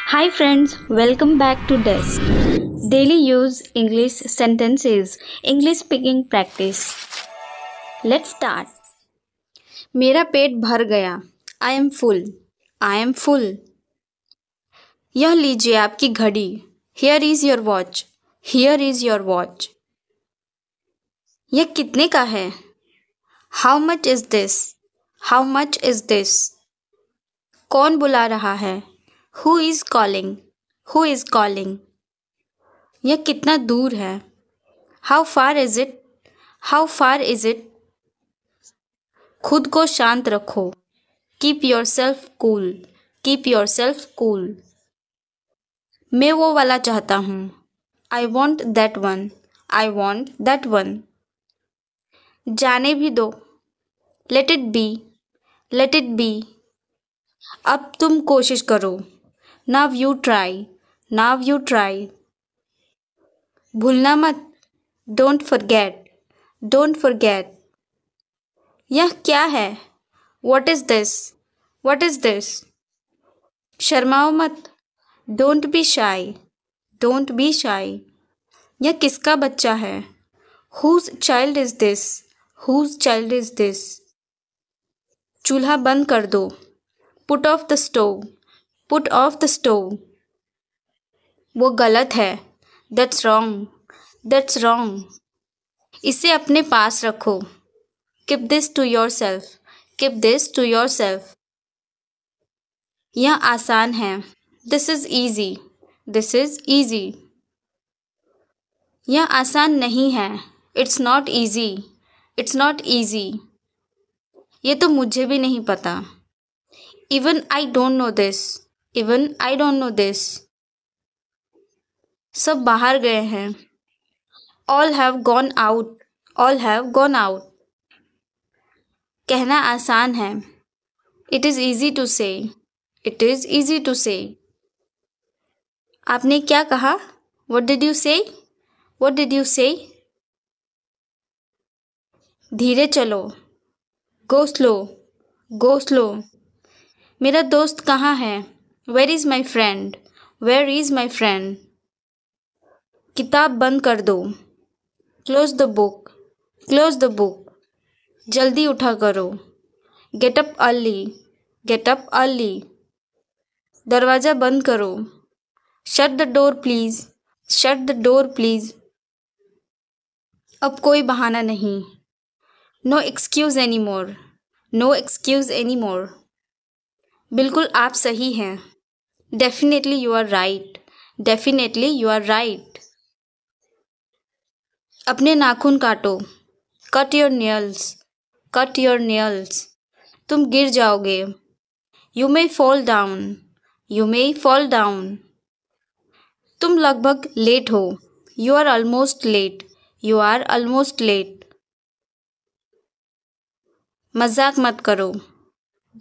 Hi friends, welcome back to Desk. Daily use English sentences, English speaking practice. Let's start. मेरा पेट भर गया. I am full. I am full. यह लीजिए आपकी घड़ी. Here is your watch. Here is your watch. यह कितने का है? How much is this? How much is this? कौन बुला रहा है? Who is calling? Who is calling? यह कितना दूर है? How far is it? How far is it? खुद को शांत रखो. Keep yourself cool. Keep yourself cool. मैं वो वाला चाहता हूँ. I want that one. I want that one. जाने भी दो. Let it be. Let it be. अब तुम कोशिश करो. Now you try. Now you try. भूलना मत. Don't forget. Don't forget. यह क्या है? What is this? What is this? शर्माओ मत. Don't be shy. Don't be shy. यह किसका बच्चा है? Whose child is this? Whose child is this? चूल्हा बंद कर दो. Put off the stove. Put off the stove. वो गलत है. That's wrong. That's wrong. इसे अपने पास रखो. Keep this to yourself. Keep this to yourself. यह आसान है. This is easy. This is easy. यह आसान नहीं है. It's not easy. It's not easy. ये तो मुझे भी नहीं पता. Even I don't know this. Even I don't know this. सब बाहर गए हैं. All have gone out. All have gone out. कहना आसान है. It is easy to say. It is easy to say. आपने क्या कहा? What did you say? What did you say? धीरे चलो. Go slow. Go slow. मेरा दोस्त कहाँ है? Where is my friend? Where is my friend? किताब बंद कर दो. Close the book. Close the book. जल्दी उठा करो. Get up early. Get up early. दरवाज़ा बंद करो. Shut the door please. Shut the door please. अब कोई बहाना नहीं. No excuse anymore. No excuse anymore. बिल्कुल आप सही हैं. Definitely you are right. Definitely you are right. अपने नाखून काटो. Cut your nails. Cut your nails. तुम गिर जाओगे. You may fall down. You may fall down. तुम लगभग लेट हो. You are almost late. You are almost late. मजाक मत करो.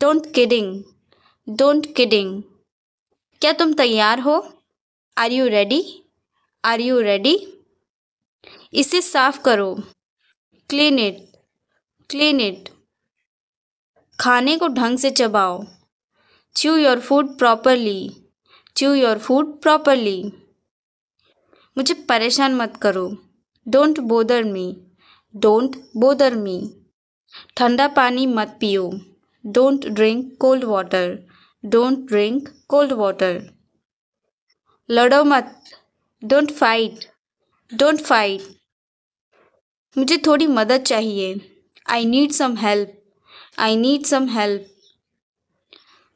Don't kidding. Don't kidding. क्या तुम तैयार हो? Are you ready? Are you ready? इसे साफ करो. Clean it. Clean it. खाने को ढंग से चबाओ. Chew your food properly. Chew your food properly. मुझे परेशान मत करो. Don't bother me. Don't bother me. ठंडा पानी मत पियो. Don't drink cold water. Don't drink cold water. लड़ो मत. Don't fight. Don't fight. मुझे थोड़ी मदद चाहिए. I need some help. I need some help.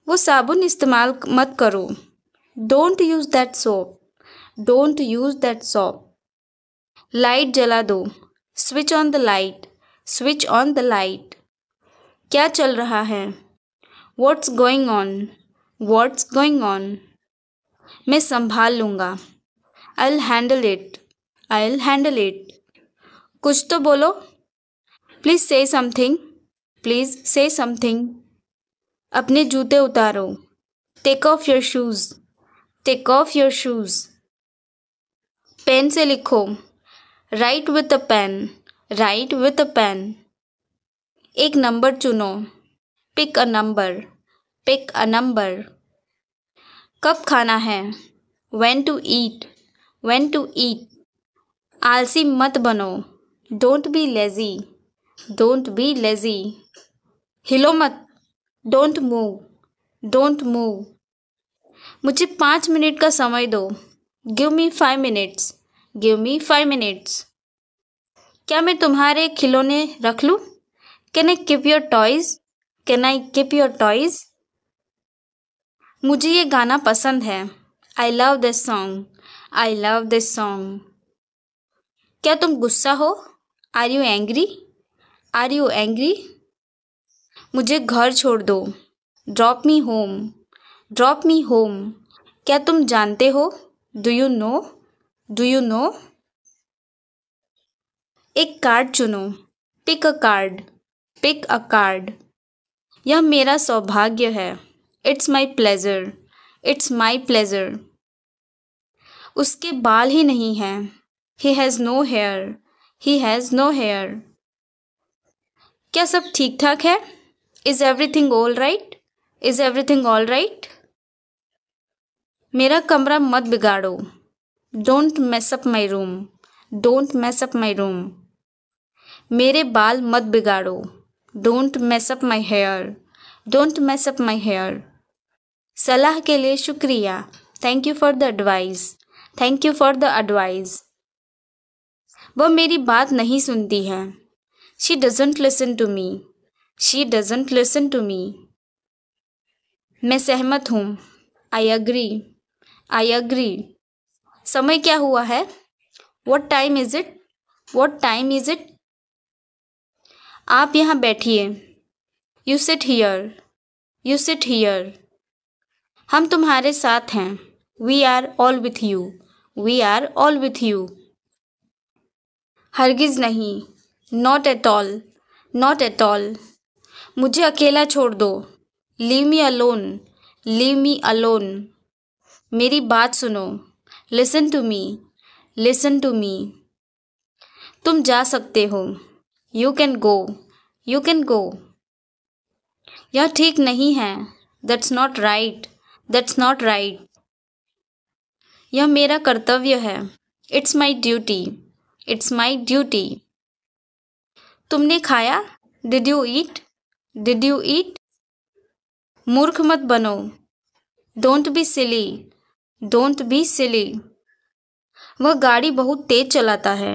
वो साबुन इस्तेमाल मत करो. Don't use that soap. Don't use that soap. Light जला दो. Switch on the light. Switch on the light. क्या चल रहा है? What's going on? What's going on? मैं संभाल लूँगा. I'll handle it. I'll handle it. कुछ तो बोलो. Please say something. Please say something. अपने जूते उतारो. Take off your shoes. Take off your shoes. Pen से लिखो. Write with a pen. Write with a pen. एक नंबर चुनो. Pick a number, pick a number. कब खाना है? When to eat, when to eat। आलसी मत बनो, don't be lazy, don't be lazy. हिलो मत, डोंट मूव, डोंट मूव। मुझे 5 मिनट का समय दो, give me 5 minutes, give me 5 minutes. क्या मैं तुम्हारे खिलौने रख लूँ? Can I keep your toys, can I keep your toys. मुझे ये गाना पसंद है, I love this song, I love this song. क्या तुम गुस्सा हो? Are you angry, are you angry. मुझे घर छोड़ दो, drop me home, drop me home. क्या तुम जानते हो? Do you know, do you no. एक कार्ड चुनो, pick a card, pick a card. यह मेरा सौभाग्य है, it's my pleasure, it's my pleasure. उसके बाल ही नहीं हैं, he has no hair, he has no hair. क्या सब ठीक ठाक है? Is everything all right, is everything all right. मेरा कमरा मत बिगाड़ो, don't mess up my room, don't mess up my room. मेरे बाल मत बिगाड़ो, don't mess up my hair, don't mess up my hair. सलाह के लिए शुक्रिया, thank you for the advice, thank you for the advice. वह मेरी बात नहीं सुनती है, she doesn't listen to me, she doesn't listen to me. मैं सहमत हूँ, आई अग्री, आई अग्री। समय क्या हुआ है? What time is it, what time is it. आप यहाँ बैठिए, you sit here, you sit here. हम तुम्हारे साथ हैं, we are all with you, we are all with you. हरगिज़ नहीं, not at all, not at all. मुझे अकेला छोड़ दो, leave me alone, leave me alone. मेरी बात सुनो, listen to me, listen to me. तुम जा सकते हो, you can go, you can go. यह ठीक नहीं है, that's not right, that's not right. यह मेरा कर्तव्य है, it's my duty, it's my duty. तुमने खाया? Did you eat, did you eat. मूर्ख मत बनो, don't be silly, don't be silly. वह गाड़ी बहुत तेज चलाता है,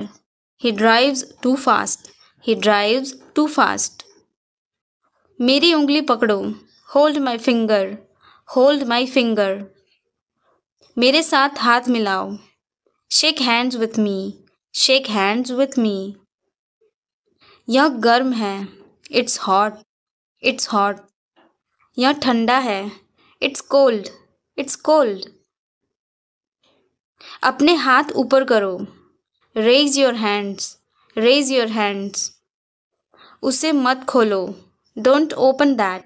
he drives too fast, he drives too fast. मेरी उंगली पकड़ो, hold my finger, hold my finger. मेरे साथ हाथ मिलाओ, shake hands with me, shake hands with मी। यह गर्म है, इट्स हॉट, इट्स हॉट। यह ठंडा है, इट्स कोल्ड, इट्स कोल्ड। अपने हाथ ऊपर करो, raise your hands, raise your hands. उसे मत खोलो, don't open that,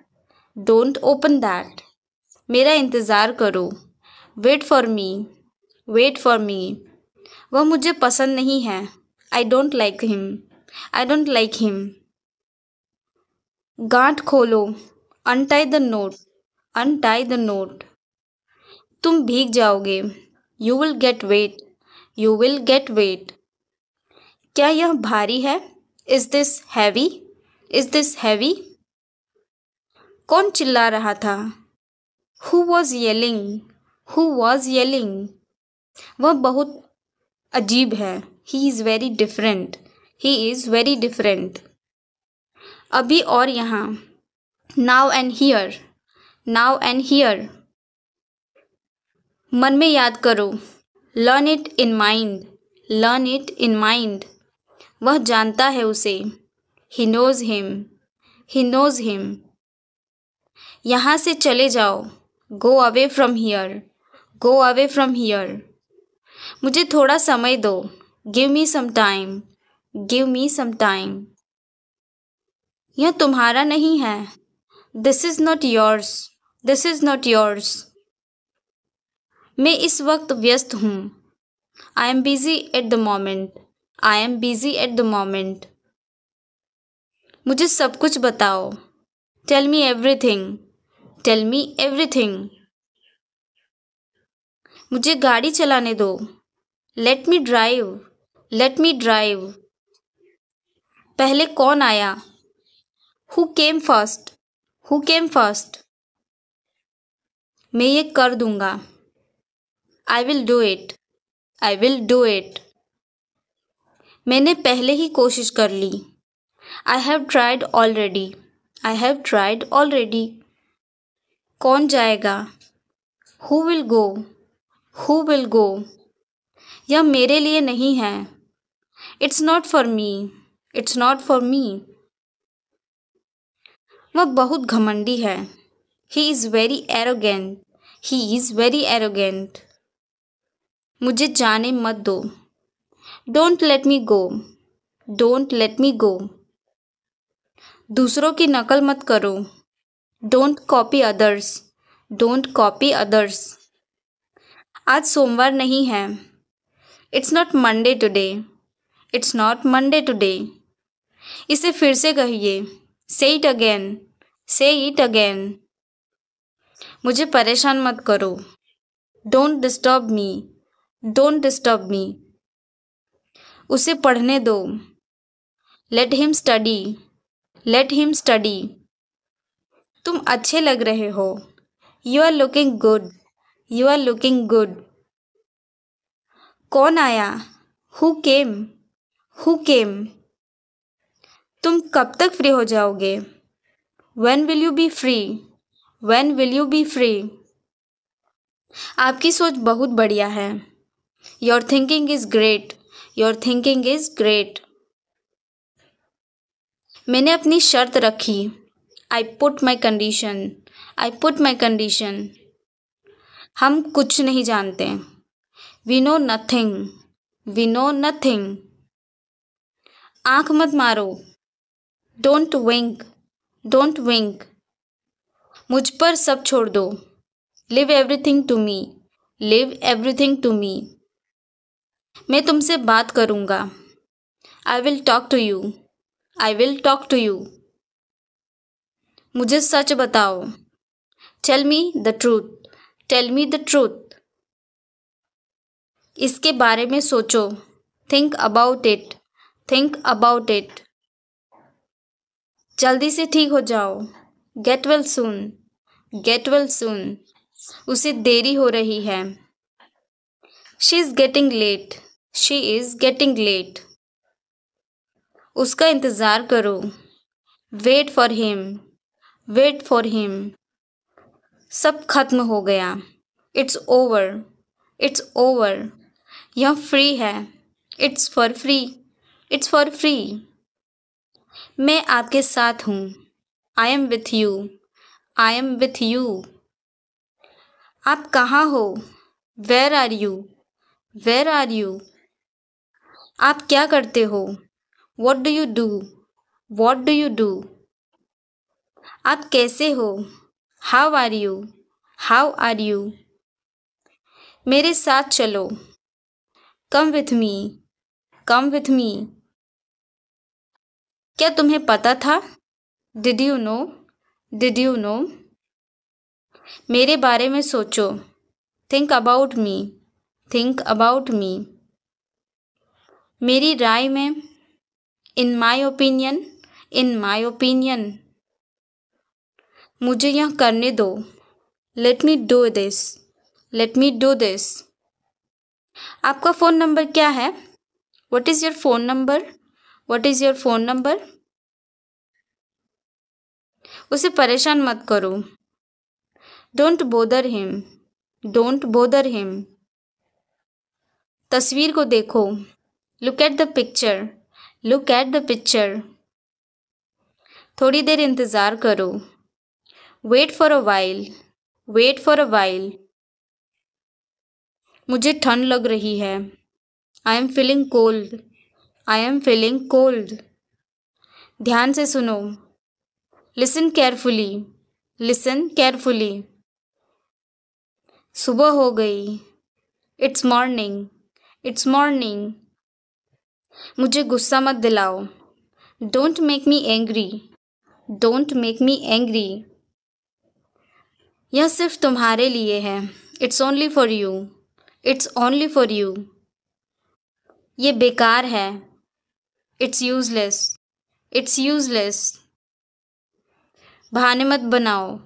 don't open that. मेरा इंतज़ार करो, wait for me, wait for me. वह मुझे पसंद नहीं है, I don't like him, I don't like him. गांठ खोलो, untie the knot, untie the knot. तुम भीग जाओगे, you will get wet, you will get wet. क्या यह भारी है? Is this heavy, is this heavy. कौन चिल्ला रहा था? Who was yelling, who was yelling. वह बहुत अजीब है, he is very different, he is very different. अभी और यहाँ, now and here, now and here. मन में याद करो, learn it in mind, learn it in mind. वह जानता है उसे, he knows him, he knows him. यहाँ से चले जाओ, go away from here, go away from here. मुझे थोड़ा समय दो, give me some time, give me some time. यह तुम्हारा नहीं है, this is not yours, this is not yours. मैं इस वक्त व्यस्त हूँ, I am busy at the moment, I am busy at the moment. मुझे सब कुछ बताओ, tell me everything, tell me everything. मुझे गाड़ी चलाने दो, let me drive, let me drive. पहले कौन आया, who came first, who came first. मैं ये कर दूंगा, आई will do it, I will do it. मैंने पहले ही कोशिश कर ली, I have tried already, I have tried already. कौन जाएगा, who will go, who will go. यह मेरे लिए नहीं है, it's not for me, it's not for me. वह बहुत घमंडी है, he is very arrogant, he is very arrogant. मुझे जाने मत दो, don't let me go, don't let me go. दूसरों की नकल मत करो, don't copy others, don't copy others. आज सोमवार नहीं है, it's not Monday today, it's not Monday today. इसे फिर से कहिए, say it again, say it again. मुझे परेशान मत करो, don't disturb me, don't disturb me. उसे पढ़ने दो, let him study, let him study. तुम अच्छे लग रहे हो, you are looking good, you are looking good. कौन आया, हु केम, हु केम। तुम कब तक फ्री हो जाओगे, when will you be free, when will you be free. आपकी सोच बहुत बढ़िया है, your thinking is great, your thinking is great. मैंने अपनी शर्त रखी, I put my condition, I put my condition. हम कुछ नहीं जानते, we know nothing, we know nothing. आँख मत मारो, डोंट विंक, डोंट विंक। मुझ पर सब छोड़ दो, live everything to me, live everything to me. मैं तुमसे बात करूँगा, I will talk to you, I will talk to you. मुझे सच बताओ, tell me the truth, tell me the truth. इसके बारे में सोचो, think about it, think about it. जल्दी से ठीक हो जाओ, get well soon, get well soon. उसे देरी हो रही है, she is getting late, she is getting late. उसका इंतज़ार करो, wait for him, wait for him. सब खत्म हो गया, इट्स ओवर, इट्स ओवर। यह फ्री है, it's for free, it's for free. मैं आपके साथ हूँ, I am with you, I am with you. आप कहाँ हो, where are you, where are you. आप क्या करते हो, what do you do, what do you do. आप कैसे हो, how are you, how are you. मेरे साथ चलो, come with me, come with me. क्या तुम्हें पता था, did you know, did you know. मेरे बारे में सोचो, think about me, think about मी। मेरी राय में, इन my opinion, in my opinion. मुझे यह करने दो, let me do this, let me do this. आपका फ़ोन नंबर क्या है, what is your phone number, what is your phone number. उसे परेशान मत करो, don't bother him, don't bother him. तस्वीर को देखो, look at the picture, look at the picture. थोड़ी देर इंतज़ार करो, wait for a while, wait for a while. मुझे ठंड लग रही है, I am feeling cold, I am feeling cold. ध्यान से सुनो, लिसन केयरफुली, लिसन केयरफुली। सुबह हो गई, इट्स मॉर्निंग, इट्स मॉर्निंग। मुझे गुस्सा मत दिलाओ, don't make me angry, don't make me angry. यह सिर्फ तुम्हारे लिए है। It's only for you. It's only for you. ये बेकार है। It's useless. It's useless. बहाने मत बनाओ।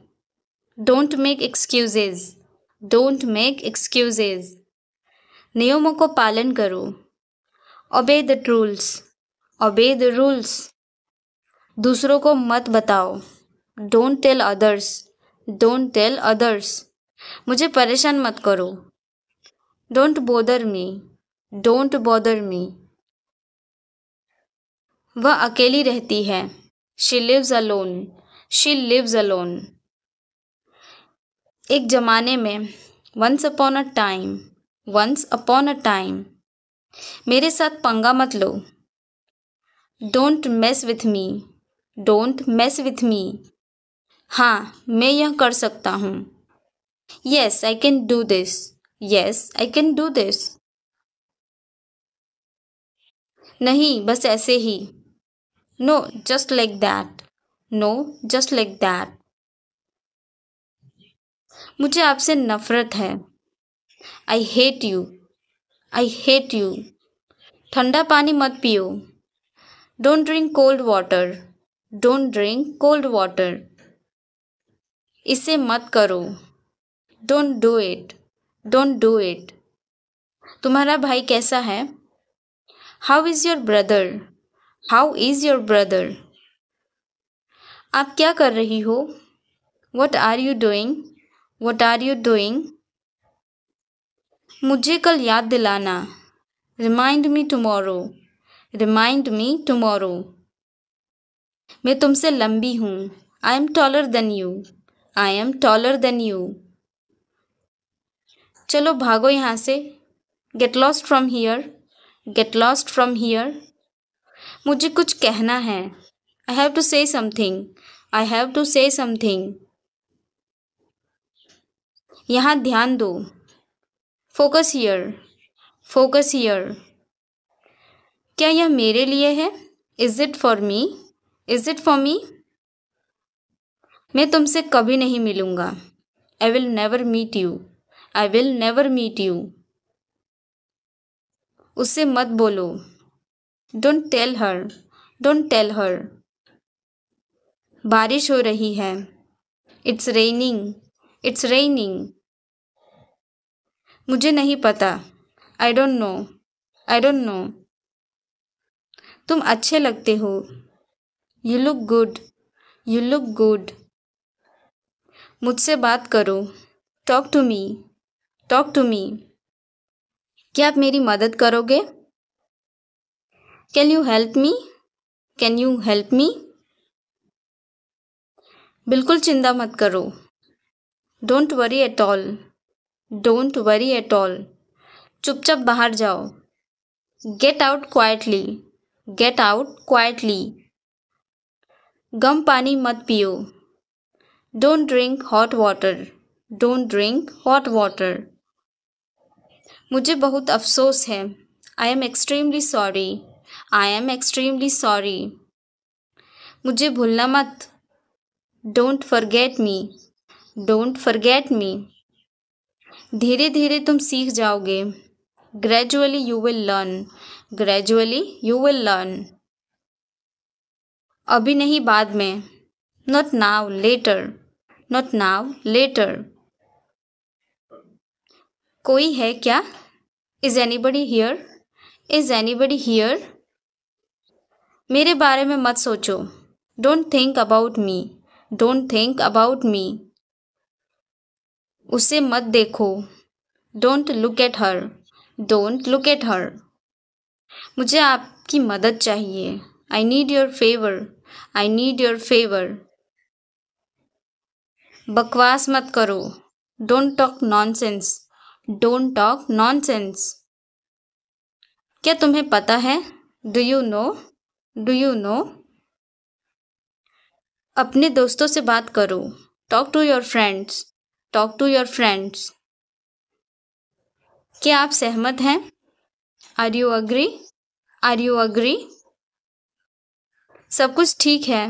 Don't make excuses. Don't make excuses. नियमों को पालन करो। Obey the rules. Obey the rules. दूसरों को मत बताओ। Don't tell others. Don't tell others. मुझे परेशान मत करो। Don't bother me. Don't bother मी। वह अकेली रहती है। She lives alone. She lives alone. एक जमाने में। Once upon a time. Once upon a time. मेरे साथ पंगा मत लो। Don't mess with me. Don't mess with me. हाँ, मैं यह कर सकता हूँ। Yes I can do this. Yes I can do this. नहीं, बस ऐसे ही। No just like that. No just like that. मुझे आपसे नफरत है। I hate you. I hate you. ठंडा पानी मत पियो। Don't drink cold water. Don't drink cold water. इसे मत करो। Don't do it. Don't do it. तुम्हारा भाई कैसा है? How is your brother? How is your brother? आप क्या कर रही हो? What are you doing? What are you doing? मुझे कल याद दिलाना। Remind me tomorrow. Remind me tomorrow. मैं तुमसे लंबी हूँ। I am taller than you. I am taller than you. चलो भागो यहाँ से। Get lost from here. Get lost from here. मुझे कुछ कहना है। I have to say something. I have to say something. यहाँ ध्यान दो। Focus here. Focus here. क्या यह मेरे लिए है? Is it for me? Is it for me? मैं तुमसे कभी नहीं मिलूँगा। I will never meet you. I will never meet you. उससे मत बोलो। Don't tell her. Don't tell her. बारिश हो रही है। It's raining. It's raining. मुझे नहीं पता। I don't know. I don't know. तुम अच्छे लगते हो। You look good. You look good. मुझसे बात करो। Talk to me. Talk to me. क्या आप मेरी मदद करोगे? Can you help me? Can you help me? बिल्कुल चिंता मत करो। Don't worry at all. Don't worry at all. चुपचाप बाहर जाओ। Get out quietly. Gate out quietly. गर्म पानी मत पियो। Don't drink hot water. Don't drink hot water. मुझे बहुत अफसोस है। I am extremely sorry. I am extremely sorry. मुझे भूलना मत। Don't forget me. Don't forget me. धीरे धीरे तुम सीख जाओगे। Gradually you will learn. Gradually you will learn. अभी नहीं, बाद में। Not now, later. Not now, later. कोई है क्या? Is anybody here? Is anybody here? मेरे बारे में मत सोचो। Don't think about me. Don't think about me. उसे मत देखो। Don't look at her. Don't look at her. मुझे आपकी मदद चाहिए। I need your favour. I need your favour. बकवास मत करो। Don't talk nonsense. Don't talk nonsense. क्या तुम्हें पता है? Do you know? Do you know? अपने दोस्तों से बात करो। Talk to your friends. Talk to your friends. क्या आप सहमत हैं? Are you agree? Are you agree? सब कुछ ठीक है।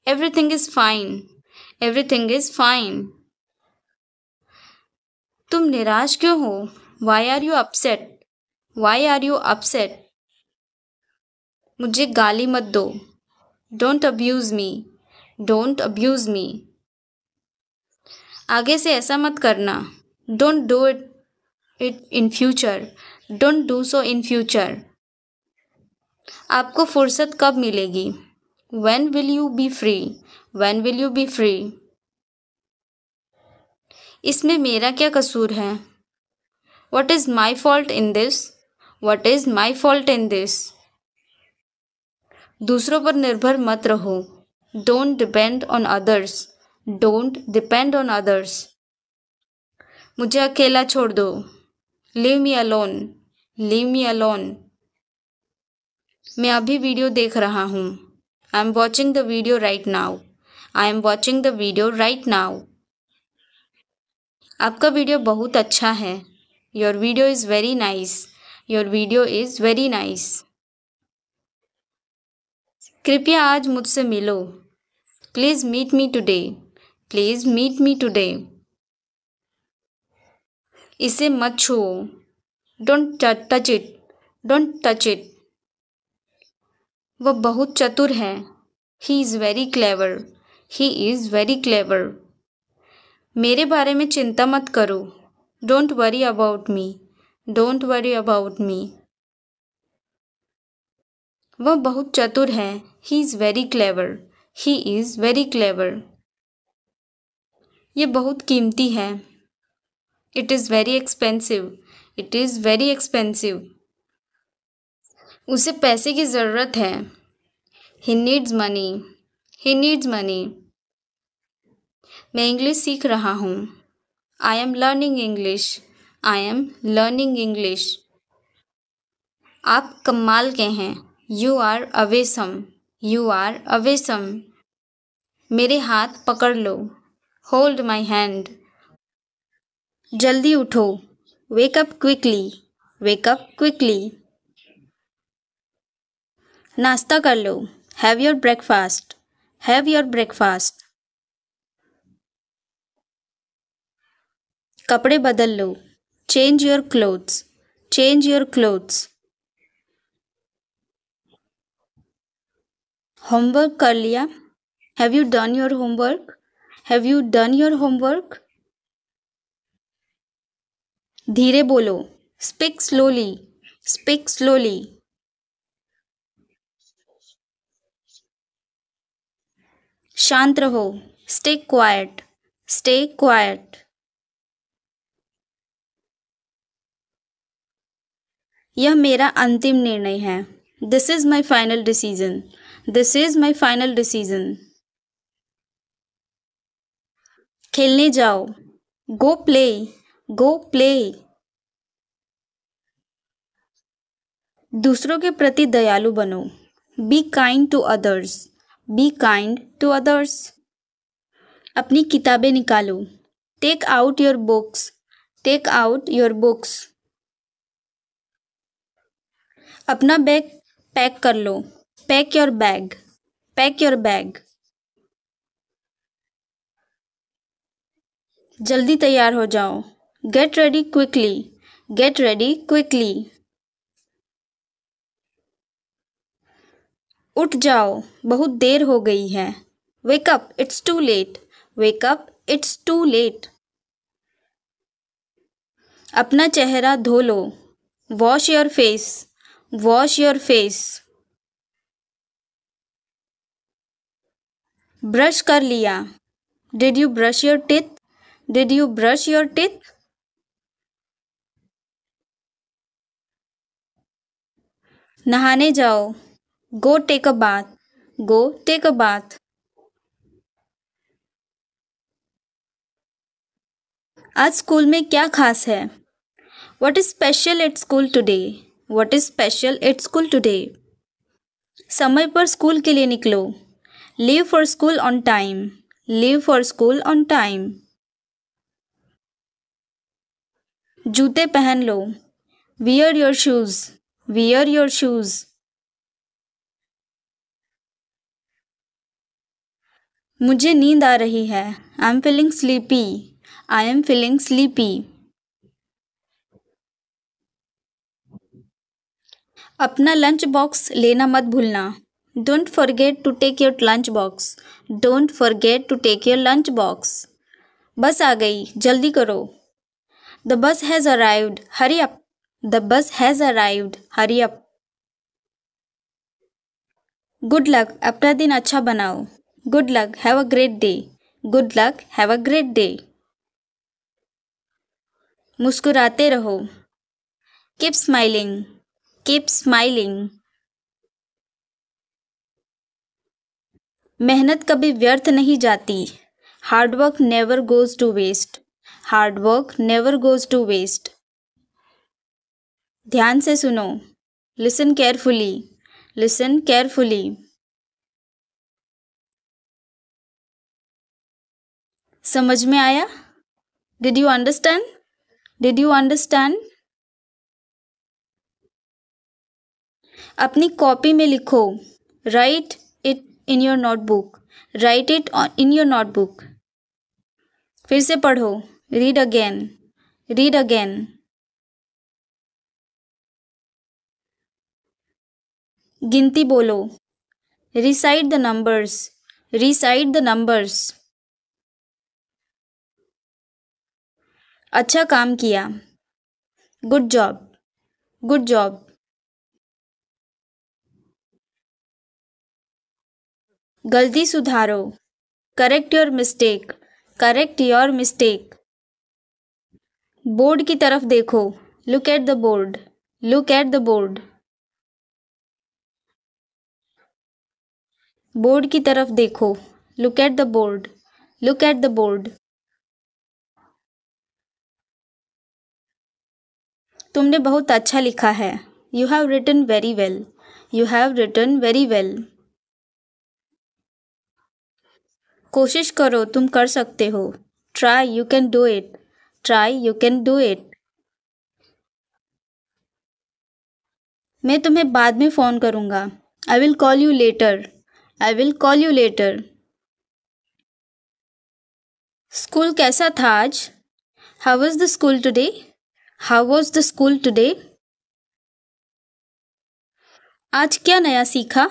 Everything is fine, everything is fine. तुम निराश क्यों हो? Why are you upset, why are you upset. मुझे गाली मत दो, don't abuse me, don't abuse me. आगे से ऐसा मत करना, don't do it in future, don't do so in future. आपको फुर्सत कब मिलेगी? When will you be free? When will you be free? इसमें मेरा क्या कसूर है? What is my fault in this? What is my fault in this? दूसरों पर निर्भर मत रहो, Don't depend on others. Don't depend on others. मुझे अकेला छोड़ दो, Leave me alone. Leave me alone. मैं अभी वीडियो देख रहा हूँ, I am watching the video right now. I am watching the video right now. आपका वीडियो बहुत अच्छा है, Your video is very nice. Your video is very nice. कृपया आज मुझसे मिलो, Please meet me today. Please meet me today. इसे मत छुओ, Don't touch it. Don't touch it. वह बहुत चतुर है, He is very clever. He is very clever. मेरे बारे में चिंता मत करो, Don't worry about me. Don't worry about me. वह बहुत चतुर है, He is very clever. He is very clever. ये बहुत कीमती है, It is very expensive. It is very expensive. उसे पैसे की ज़रूरत है, He needs money. He needs money. मैं इंग्लिश सीख रहा हूँ, I am learning English. I am learning English. आप कमाल के हैं, You are awesome. You are awesome. मेरे हाथ पकड़ लो, Hold my hand. जल्दी उठो, Wake up quickly. Wake up quickly. नाश्ता कर लो, Have your breakfast. Have your breakfast. कपड़े बदल लो, Change your clothes. Change your clothes. Homework कर लिया, Have you done your homework? Have you done your homework? धीरे बोलो, Speak slowly. Speak slowly. शांत रहो, Stay quiet. Stay quiet. यह मेरा अंतिम निर्णय है, This is my final decision. This is my final decision. खेलने जाओ, Go play. Go play. दूसरों के प्रति दयालु बनो, Be kind to others. Be kind to others. अपनी किताबें निकालो, Take out your books. Take out your books. अपना बैग पैक कर लो, Pack your bag. Pack your bag. जल्दी तैयार हो जाओ, Get ready quickly. Get ready quickly. उठ जाओ, बहुत देर हो गई है, Wake up, it's too late. Wake up, it's too late. अपना चेहरा धो लो, Wash your face. Wash your face. Brush कर लिया, Did you brush your teeth? Did you brush your teeth? नहाने जाओ, Go take a bath. Go take a bath. आज school में क्या खास है, What is special at school today? What is special at school today? समय पर school के लिए निकलो, Leave for school on time. Leave for school on time. जूते पहन लो, Wear your shoes. Wear your shoes. मुझे नींद आ रही है। I am feeling sleepy. I am feeling sleepy. अपना लंच बॉक्स लेना मत भूलना। Don't forget to take your lunch box. Don't forget to take your lunch box. Bus आ गई, जल्दी करो। The bus has arrived, hurry up. The bus has arrived, hurry up. Good luck, अपना दिन अच्छा बनाओ। Good luck, have a great day. Good luck, have a great day. मुस्कुराते रहो। Keep smiling. Keep smiling. मेहनत कभी व्यर्थ नहीं जाती। Hard work never goes to waste. Hard work never goes to waste. ध्यान से सुनो। Listen carefully. Listen carefully. समझ में आया? Did you understand? Did you understand? अपनी कॉपी में लिखो। Write it in your notebook. Write it in your notebook. फिर से पढ़ो। Read again. Read again. गिनती बोलो। Recite the numbers. Recite the numbers. अच्छा काम किया। Good job. Good job. गलती सुधारो। Correct your mistake. Correct your mistake. Board की तरफ देखो। Look at the board. Look at the board. Board की तरफ देखो। Look at the board. Look at the board. तुमने बहुत अच्छा लिखा है। You have written very well. You have written very well. कोशिश करो, तुम कर सकते हो। Try, you can do it. Try, you can do it. मैं तुम्हें बाद में फ़ोन करूँगा। I will call you later. I will call you later. School कैसा था आज? How was the school today? How was the school today? आज क्या नया सीखा?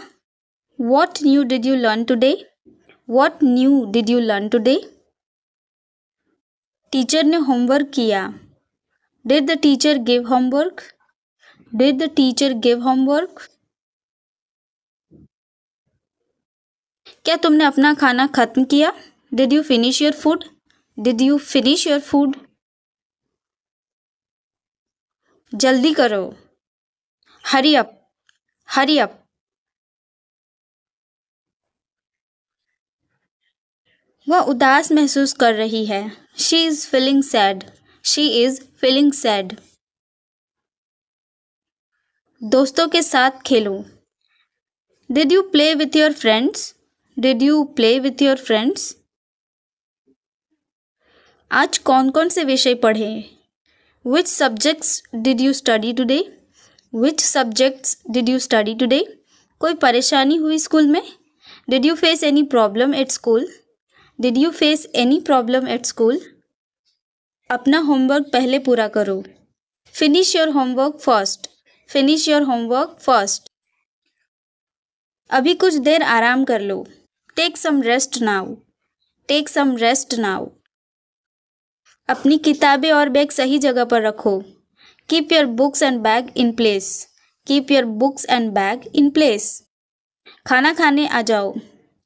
What new did you learn today? What new did you learn today? Teacher ने homework किया। Did the teacher give homework? Did the teacher give homework? क्या तुमने अपना खाना खत्म किया? Did you finish your food? Did you finish your food? जल्दी करो। Hurry up. Hurry up. वह उदास महसूस कर रही है। She is feeling sad. She is feeling sad. दोस्तों के साथ खेलो। Did you play with your friends? Did you play with your friends? आज कौन कौन से विषय पढ़े? Which subjects did you study today? Which subjects did you study today? कोई परेशानी हुई स्कूल में? Did you face any problem at school? Did you face any problem at school? अपना होमवर्क पहले पूरा करो। Finish your homework first. Finish your homework first. अभी कुछ देर आराम कर लो। Take some rest now. Take some rest now. अपनी किताबें और बैग सही जगह पर रखो। Keep your books and bag in place. Keep your books and bag in place. खाना खाने आ जाओ।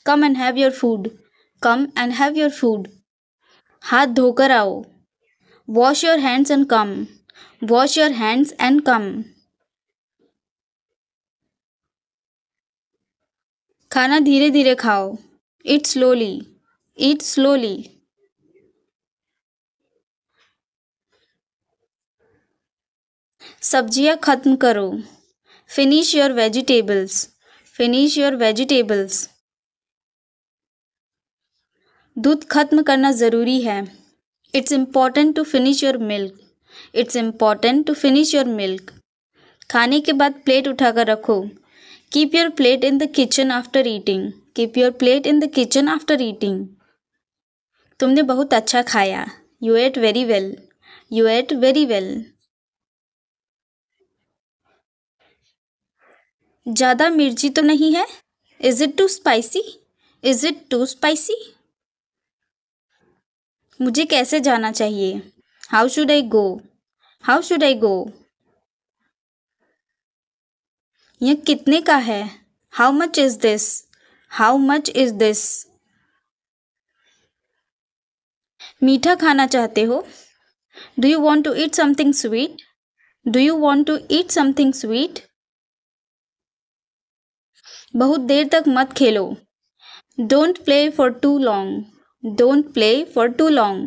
Come and have your food. Come and have your food. हाथ धोकर आओ। Wash your hands and come. Wash your hands and come. खाना धीरे धीरे खाओ। Eat slowly. Eat slowly. सब्जियां खत्म करो। Finish your vegetables. Finish your vegetables. दूध खत्म करना ज़रूरी है। It's important to finish your milk. It's important to finish your milk. खाने के बाद प्लेट उठाकर रखो। Keep your plate in the kitchen after eating. Keep your plate in the kitchen after eating. तुमने बहुत अच्छा खाया. You ate very well. You ate very well. ज़्यादा मिर्ची तो नहीं है? Is it too spicy? Is it too spicy? मुझे कैसे जाना चाहिए? How should I go? How should I go? यह कितने का है? How much is this? How much is this? मीठा खाना चाहते हो? Do you want to eat something sweet? Do you want to eat something sweet? बहुत देर तक मत खेलो. Don't play for too long. Don't play for too long.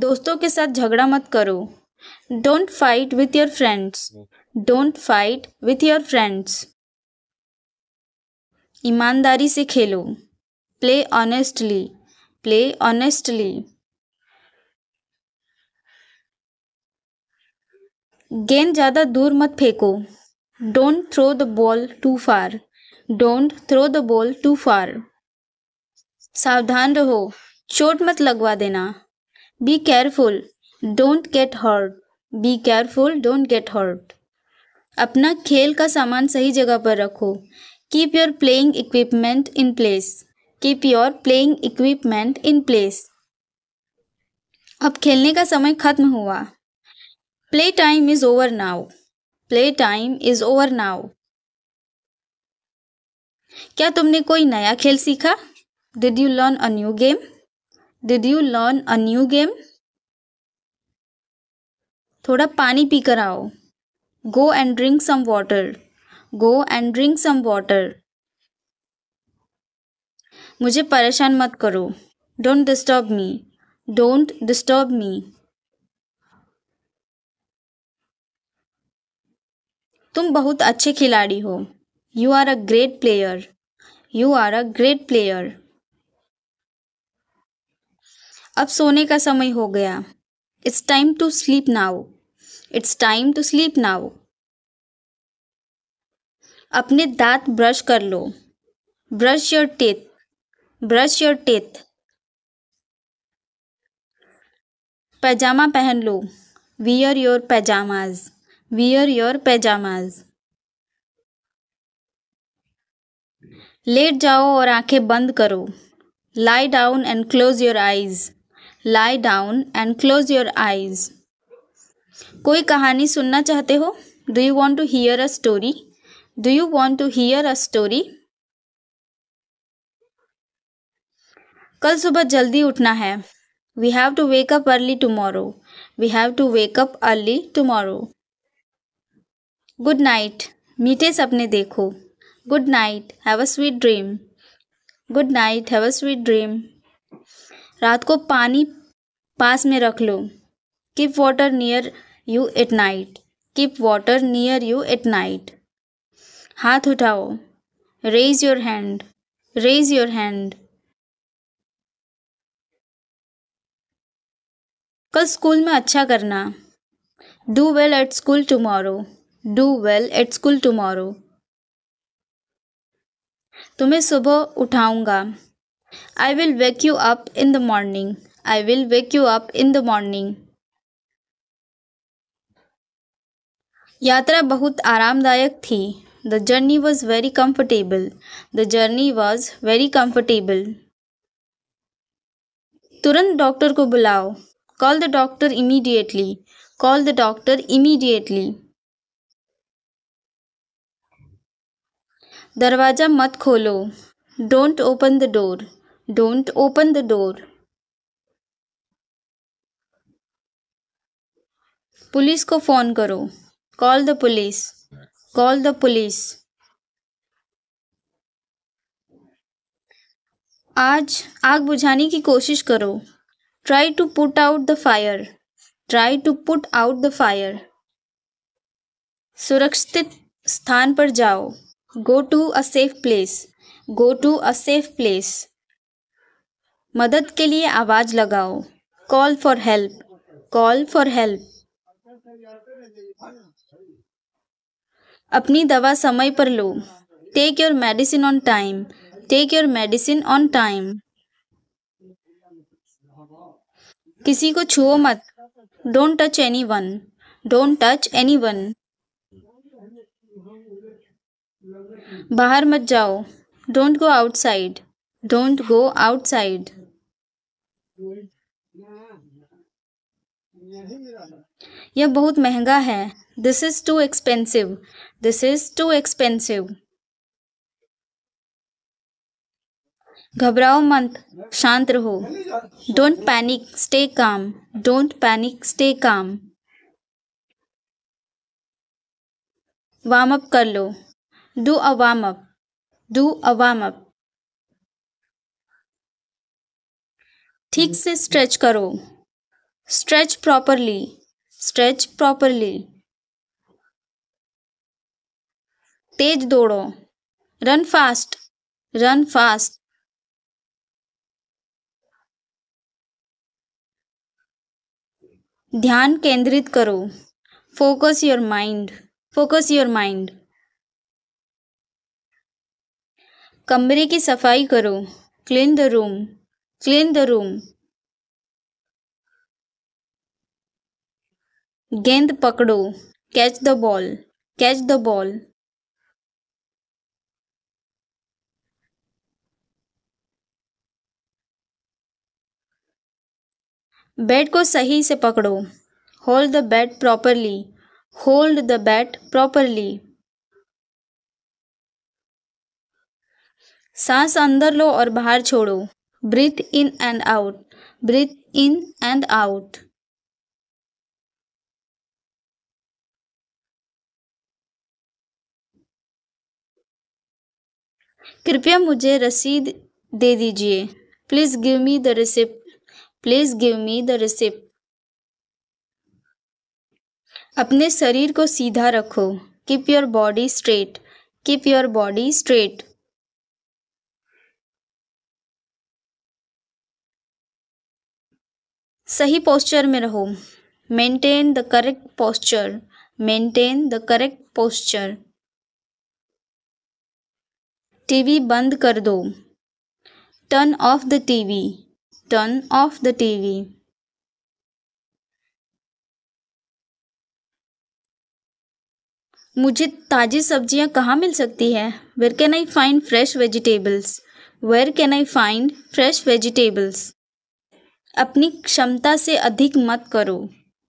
दोस्तों के साथ झगड़ा मत करो. Don't fight with your friends. Don't fight with your friends. ईमानदारी से खेलो. Play honestly. Play honestly. गेंद ज़्यादा दूर मत फेंको. Don't throw the ball too far. Don't throw the ball too far. सावधान रहो. चोट मत लगवा देना. Be careful. Don't get hurt. Be careful. Don't get hurt. अपना खेल का सामान सही जगह पर रखो. Keep your playing equipment in place. Keep your playing equipment in place. अब खेलने का समय खत्म हुआ. Play time is over now. Play time is over now. क्या तुमने कोई नया खेल सीखा? Did you learn a new game? Did you learn a new game? थोड़ा पानी पी कर आओ. Go and drink some water. Go and drink some water. मुझे परेशान मत करो. Don't disturb me. Don't disturb me. तुम बहुत अच्छे खिलाड़ी हो. You are a great player. You are a great player. अब सोने का समय हो गया. It's time to sleep now. It's time to sleep now. अपने दांत ब्रश कर लो. Brush your teeth. Brush your teeth. पैजामा पहन लो. Wear your pajamas. Wear your pajamas. लेट जाओ और आंखें बंद करो. Lie down and close your eyes. Lie down and close your eyes. कोई कहानी सुनना चाहते हो? Do you want to hear a story? Do you want to hear a story? कल सुबह जल्दी उठना है. We have to wake up early tomorrow. We have to wake up early tomorrow. Good night. मीठे सपने देखो. Good night. Have a sweet dream. Good night. Have a sweet dream. रात को पानी पास में रख लो. Keep water near you at night. Keep water near you at night. हाथ उठाओ. Raise your hand. Raise your hand. कल स्कूल में अच्छा करना. Do well at school tomorrow. Do well at school tomorrow. तुम्हें सुबह उठाऊंगा. I will wake you up in the morning. I will wake you up in the morning. यात्रा बहुत आरामदायक थी. The journey was very comfortable. The journey was very comfortable. तुरंत doctor को बुलाओ. Call the doctor immediately. Call the doctor immediately. दरवाजा मत खोलो. Don't open the door. Don't open the door. Police को फोन करो. Call the police. Call the police. आज आग बुझाने की कोशिश करो. Try to put out the fire. Try to put out the fire. सुरक्षित स्थान पर जाओ. Go to a safe place. Go to a safe place. मदद के लिए आवाज लगाओ. Call for help. Call for help. अपनी दवा समय पर लो। Take your medicine on time. Take your medicine on time. किसी को छुओ मत। Don't touch anyone. Don't touch anyone. बाहर मत जाओ। Don't go outside. Don't go outside. यह बहुत महंगा है। This is too expensive. This is too expensive. घबराओ मत, शांत रहो। Don't panic, stay calm. Don't panic, stay calm. Warm up कर लो। Do a warm up. Do a warm up. ठीक से स्ट्रेच करो। Stretch properly. Stretch properly. तेज दौड़ो। Run fast. Run fast. ध्यान केंद्रित करो। Focus your mind. Focus your mind. कमरे की सफाई करो। Clean the room. Clean the room. गेंद पकड़ो। Catch the ball. Catch the ball. Bat को सही से पकड़ो। Hold the bat properly. Hold the bat properly. सांस अंदर लो और बाहर छोड़ो। Breathe in and out. Breathe in and out. कृपया मुझे रसीद दे दीजिए। Please give me the receipt. Please give me the receipt. अपने शरीर को सीधा रखो। Keep your body straight. Keep your body straight. सही पोस्चर में रहो। Maintain the correct posture. Maintain the correct posture. TV बंद कर दो। Turn off the TV. Turn off the TV. मुझे ताज़ी सब्जियां कहाँ मिल सकती है? Where can I find fresh vegetables? Where can I find fresh vegetables? अपनी क्षमता से अधिक मत करो।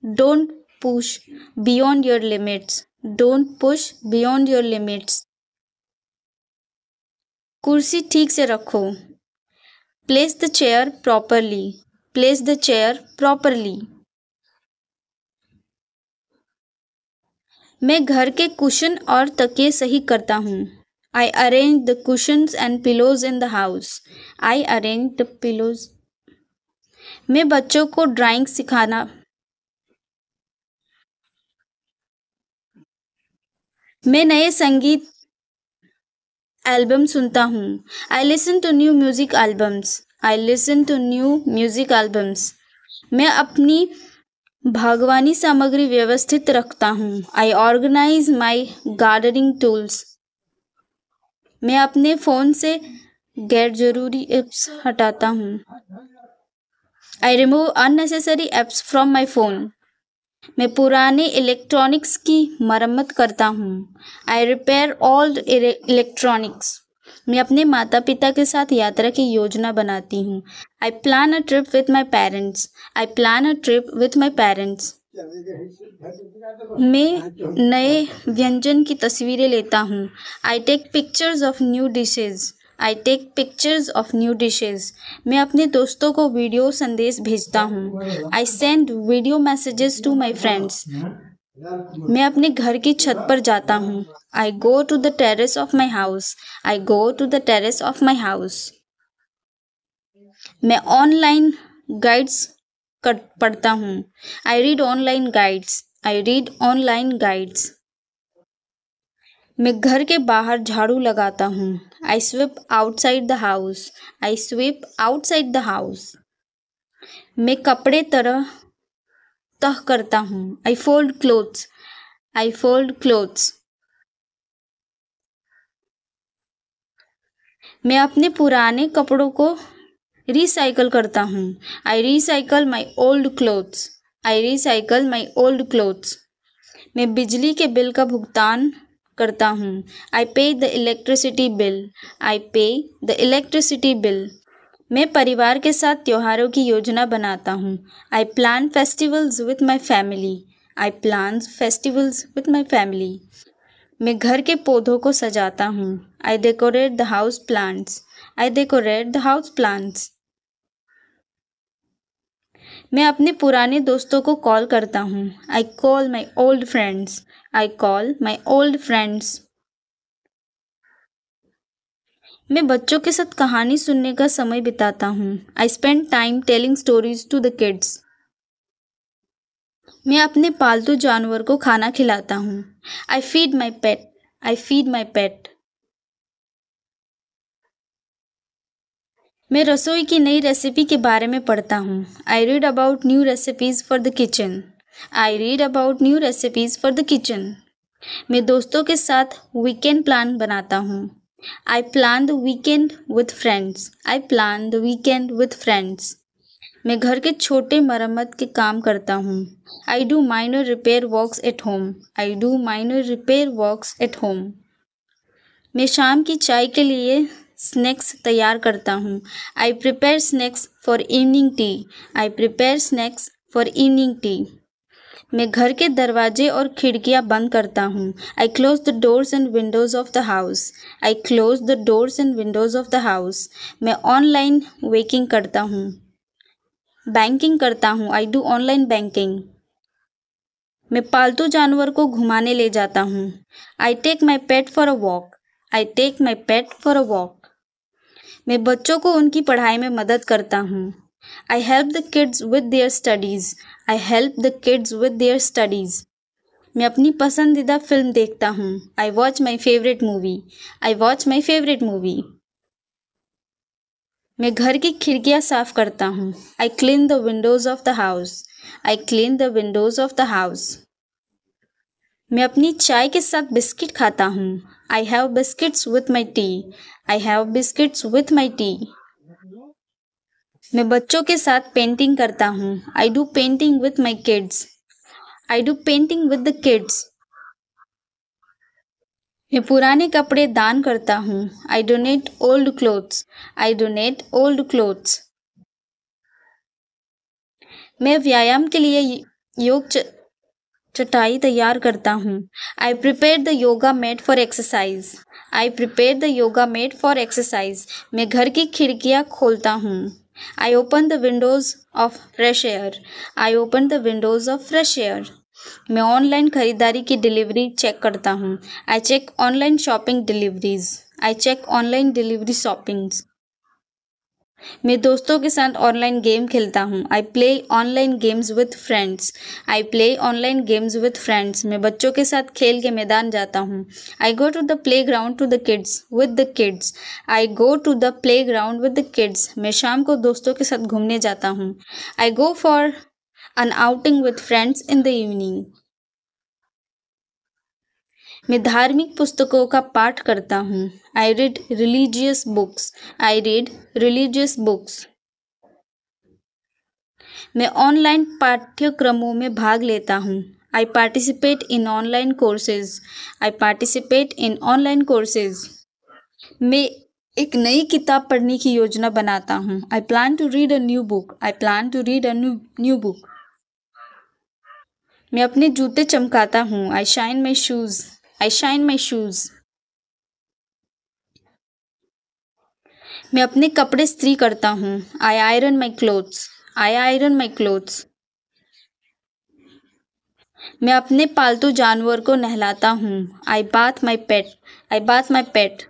Don't push beyond your limits. Don't push beyond your limits. कुर्सी ठीक से रखो। Place the chair properly. Place the chair properly. मैं घर के कुशन और तकिए सही करता हूँ। I arrange the cushions and pillows in the house. I arrange the pillows. मैं बच्चों को ड्राइंग सिखाना। मैं नए संगीत एल्बम सुनता हूँ। I listen to new music albums. I listen to new music albums. मैं अपनी बागवानी सामग्री व्यवस्थित रखता हूँ। I organize my gardening tools. मैं अपने फ़ोन से गैर जरूरी एप्स हटाता हूँ। I remove unnecessary apps from my phone. मैं पुराने इलेक्ट्रॉनिक्स की मरम्मत करता हूँ। I repair all electronics. मैं अपने माता पिता के साथ यात्रा की योजना बनाती हूँ। I plan a trip with my parents. I plan a trip with my parents. मैं नए व्यंजन की तस्वीरें लेता हूँ। I take pictures of new dishes. I take pictures of new dishes. मैं अपने दोस्तों को वीडियो संदेश भेजता हूँ। I send video messages to my friends. मैं अपने घर की छत पर जाता हूँ। I go to the terrace of my house. I go to the terrace of my house. मैं ऑनलाइन गाइड्स पढ़ता हूँ। I read online guides. I read online guides. मैं घर के बाहर झाड़ू लगाता हूँ। I sweep outside the house. I sweep outside the house. मैं कपड़े तह करता हूँ। I fold clothes. I fold clothes. मैं अपने पुराने कपड़ों को रिसाइकल करता हूँ। I recycle my old clothes. I recycle my old clothes. मैं बिजली के बिल का भुगतान करता हूँ। आई पे द इलेक्ट्रिसिटी बिल। आई पे द इलेक्ट्रिसिटी बिल। मैं परिवार के साथ त्योहारों की योजना बनाता हूँ। I plan festivals with my family. I plan festivals with my family. मैं घर के पौधों को सजाता हूँ। I decorate the house plants. I decorate the house plants. मैं अपने पुराने दोस्तों को कॉल करता हूँ। I call my old friends. I call my old friends. मैं बच्चों के साथ कहानी सुनने का समय बिताता हूँ। I spend time telling stories to the kids. मैं अपने पालतू जानवर को खाना खिलाता हूँ। I feed my pet. I feed my pet. मैं रसोई की नई रेसिपी के बारे में पढ़ता हूँ। I read about new recipes for the kitchen. I read about new recipes for the kitchen. मैं दोस्तों के साथ वीकेंड प्लान बनाता हूँ। I plan the weekend with friends. I plan the weekend with friends. मैं घर के छोटे मरम्मत के काम करता हूँ। I do minor repair works at home. I do minor repair works at home. मैं शाम की चाय के लिए स्नैक्स तैयार करता हूँ। I prepare snacks for evening tea. I prepare snacks for evening tea. मैं घर के दरवाजे और खिड़कियाँ बंद करता हूँ। I close the doors and windows of the house. I close the doors and windows of the house. मैं ऑनलाइन वेकिंग करता हूँ। बैंकिंग करता हूँ। I do online banking. मैं पालतू जानवर को घुमाने ले जाता हूँ। I take my pet for a walk. I take my pet for a walk. मैं बच्चों को उनकी पढ़ाई में मदद करता हूँ। I help the kids with their studies. I help the kids with their studies. मैं अपनी पसंदीदा फिल्म देखता हूँ। I watch my favourite movie. I watch my favourite movie. मैं घर की खिड़कियाँ साफ करता हूँ। I clean the windows of the house. I clean the windows of the house. मैं अपनी चाय के साथ बिस्किट खाता हूँ। I have biscuits with my tea. I have biscuits with my tea. मैं बच्चों के साथ पेंटिंग करता हूँ। I do painting with my kids. I do painting with the kids. मैं पुराने कपड़े दान करता हूँ। I donate old clothes. I donate old clothes. मैं व्यायाम के लिए योग चटाई तैयार करता हूँ। I prepare the yoga mat for exercise. I prepare the yoga mat for exercise. मैं घर की खिड़कियाँ खोलता हूँ। I open the windows of fresh air. I open the windows of fresh air. मैं ऑनलाइन खरीदारी की डिलीवरी चेक करता हूँ। I check online shopping deliveries. I check online delivery shoppings. मैं दोस्तों के साथ ऑनलाइन गेम खेलता हूँ। I play online games with friends. I play online games with friends. मैं बच्चों के साथ खेल के मैदान जाता हूँ। I go to the playground to the kids with the kids. I go to the playground with the kids. मैं शाम को दोस्तों के साथ घूमने जाता हूँ। I go for an outing with friends in the evening. मैं धार्मिक पुस्तकों का पाठ करता हूँ। I read religious books. I read religious books. मैं ऑनलाइन पाठ्यक्रमों में भाग लेता हूँ। I participate in online courses. I participate in online courses. मैं एक नई किताब पढ़ने की योजना बनाता हूँ। I plan to read a new book. I plan to read a new book. मैं अपने जूते चमकाता हूँ। I shine my shoes. I shine my shoes. मैं अपने कपड़े इस्त्री करता हूँ। I iron my clothes. I iron my clothes. मैं अपने पालतू जानवर को नहलाता हूँ। I bath my pet. I bath my pet.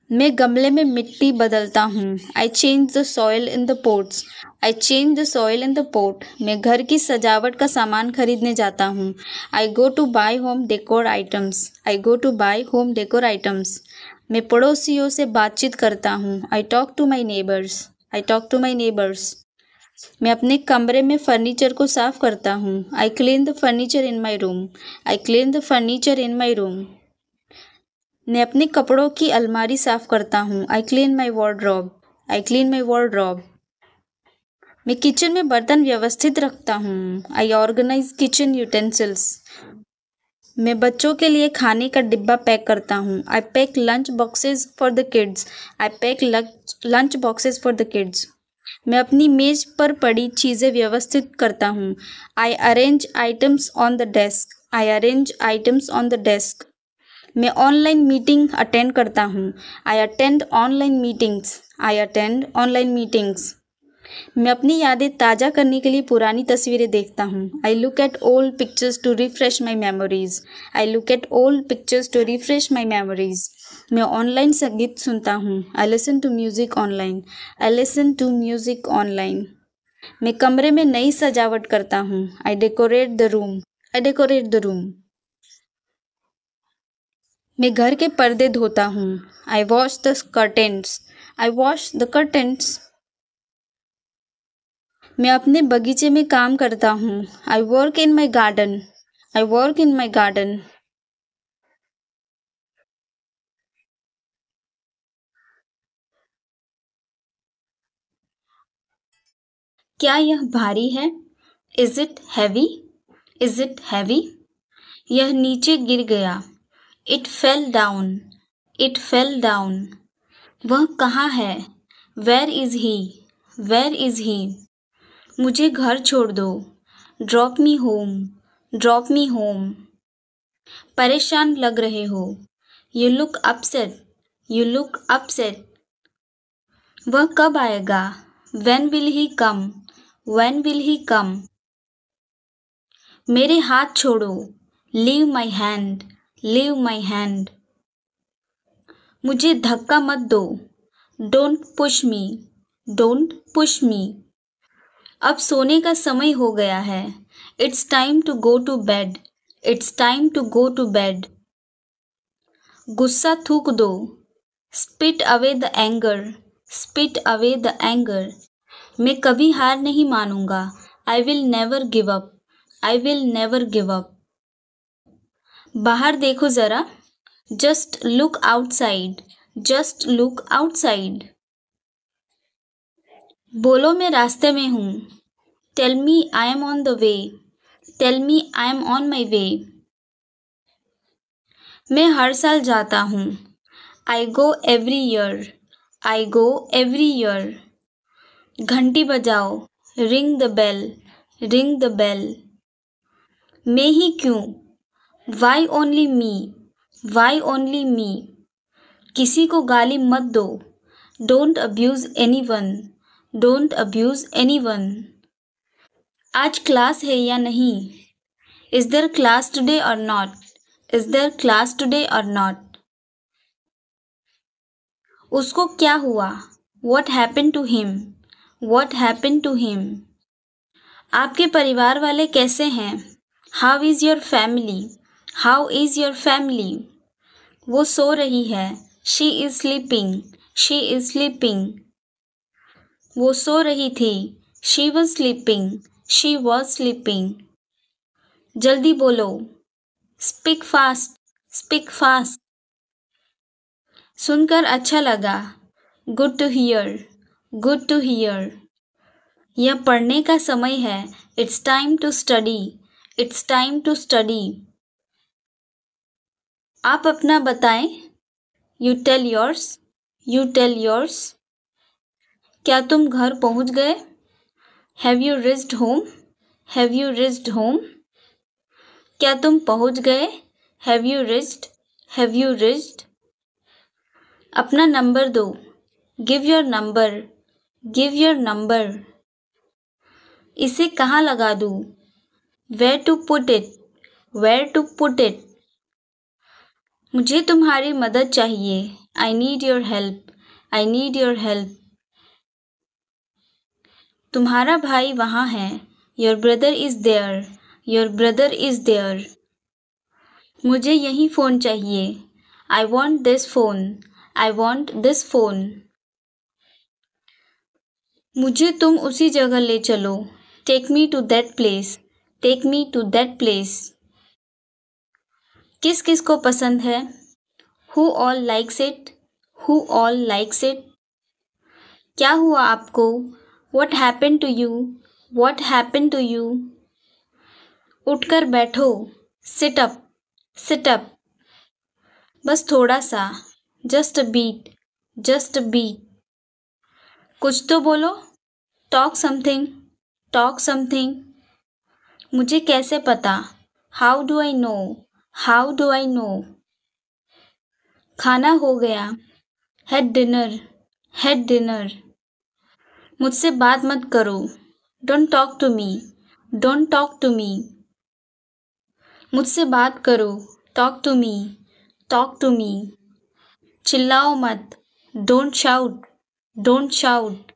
मैं गमले में मिट्टी बदलता हूँ। I change the soil in the pots. I change the soil in the pot. मैं घर की सजावट का सामान खरीदने जाता हूँ। I go to buy home decor items. I go to buy home decor items. मैं पड़ोसियों से बातचीत करता हूँ। I talk to my neighbours. I talk to my neighbours. मैं अपने कमरे में फर्नीचर को साफ करता हूँ। I clean the furniture in my room. I clean the furniture in my room. मैं अपने कपड़ों की अलमारी साफ करता हूँ। I clean my wardrobe. I clean my wardrobe. मैं किचन में बर्तन व्यवस्थित रखता हूँ। I organise kitchen utensils. मैं बच्चों के लिए खाने का डिब्बा पैक करता हूँ। I pack lunch boxes for the kids. I pack lunch boxes for the kids. मैं अपनी मेज पर पड़ी चीज़ें व्यवस्थित करता हूँ। I arrange items on the desk. I arrange items on the desk. मैं ऑनलाइन मीटिंग अटेंड करता हूँ। I attend online meetings. I attend online meetings. मैं अपनी यादें ताज़ा करने के लिए पुरानी तस्वीरें देखता हूँ। I look at old pictures to refresh my memories. I look at old pictures to refresh my memories. मैं ऑनलाइन संगीत सुनता हूँ। I listen to music online. I listen to music online. मैं कमरे में नई सजावट करता हूँ। I decorate the room. I decorate the room. मैं घर के पर्दे धोता हूँ। I wash the curtains. I wash the curtains. मैं अपने बगीचे में काम करता हूँ। I work in my garden. I work in my garden. क्या यह भारी है? Is it heavy? Is it heavy? यह नीचे गिर गया। It fell down. It fell down. वह कहाँ है? Where is he? Where is he? मुझे घर छोड़ दो। Drop me home. Drop me home. परेशान लग रहे हो। You look upset. You look upset. वह कब आएगा? When will he come? When will he come? मेरे हाथ छोड़ो। Leave my hand. Leave my hand. मुझे धक्का मत दो। Don't push me. Don't push me. अब सोने का समय हो गया है। It's time to go to bed. It's time to go to bed. गुस्सा थूक दो। Spit away the anger. Spit away the anger. मैं कभी हार नहीं मानूंगा। I will never give up. I will never give up. बाहर देखो जरा। Just look outside. Just look outside. बोलो मैं रास्ते में हूँ। Tell me I am on the way. Tell me I am on my way. मैं हर साल जाता हूँ। I go every year. I go every year. घंटी बजाओ। Ring the bell. Ring the bell. मैं ही क्यों? Why only me? Why only me? किसी को गाली मत दो। Don't abuse anyone. Don't abuse anyone. आज क्लास है या नहीं? Is there class today or not? Is there class today or not? उसको क्या हुआ? What happened to him? What happened to him? आपके परिवार वाले कैसे हैं? How is your family? How is your family? वो सो रही है। She is sleeping. She is sleeping. वो सो रही थी। She was sleeping. She was sleeping. जल्दी बोलो। Speak fast. Speak fast. सुनकर अच्छा लगा। Good to hear. Good to hear. यह पढ़ने का समय है। It's time to study. It's time to study. आप अपना बताएं। You tell yours. You tell yours. क्या तुम घर पहुंच गए? Have you reached home? Have you reached home? क्या तुम पहुंच गए? Have you reached? Have you reached? अपना नंबर दो। Give your number. Give your number. इसे कहाँ लगा दूँ? Where to put it? Where to put it? मुझे तुम्हारी मदद चाहिए। I need your help. I need your help. तुम्हारा भाई वहाँ है। Your brother is there. Your brother is there. मुझे यही फ़ोन चाहिए। I want this phone. I want this phone. मुझे तुम उसी जगह ले चलो। Take me to that place. Take me to that place. किस किस को पसंद है? Who all likes it? Who all likes it? क्या हुआ आपको? What happened to you? What happened to you? उठकर बैठो. Sit up. Sit up. बस थोड़ा सा. Just a beat. Just a beat. कुछ तो बोलो. Talk something. Talk something. मुझे कैसे पता? How do I know? How do I know? खाना हो गया. Had dinner. Had dinner. मुझसे बात मत करो. Don't talk to me. Don't talk to me. मुझसे बात करो. Talk to me. Talk to me. चिल्लाओ मत. Don't shout. Don't shout.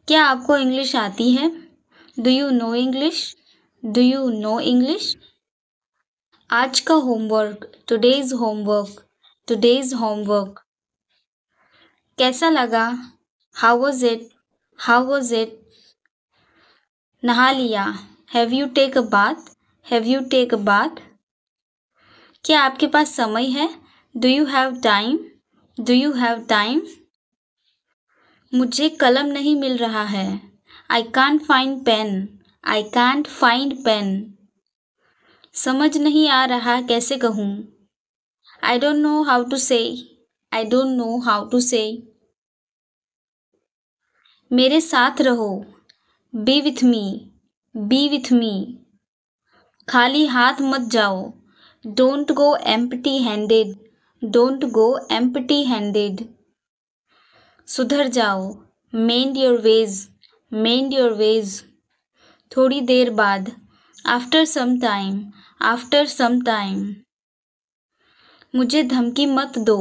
क्या आपको इंग्लिश आती है? Do you know English? Do you know English? आज का homework. Today's homework. Today's homework. कैसा लगा? How was it? How was it? नहा लिया. Have you take a bath? Have you take a bath? क्या आपके पास समय है? Do you have time? Do you have time? मुझे कलम नहीं मिल रहा है. I can't find pen. I can't find pen. समझ नहीं आ रहा कैसे कहूँ. I don't know how to say. I don't know how to say. मेरे साथ रहो. Be with me. Be with me. खाली हाथ मत जाओ. Don't go empty-handed. Don't go empty-handed. सुधर जाओ. Mend your ways. Mend your ways. थोड़ी देर बाद. After some time. After some time. मुझे धमकी मत दो.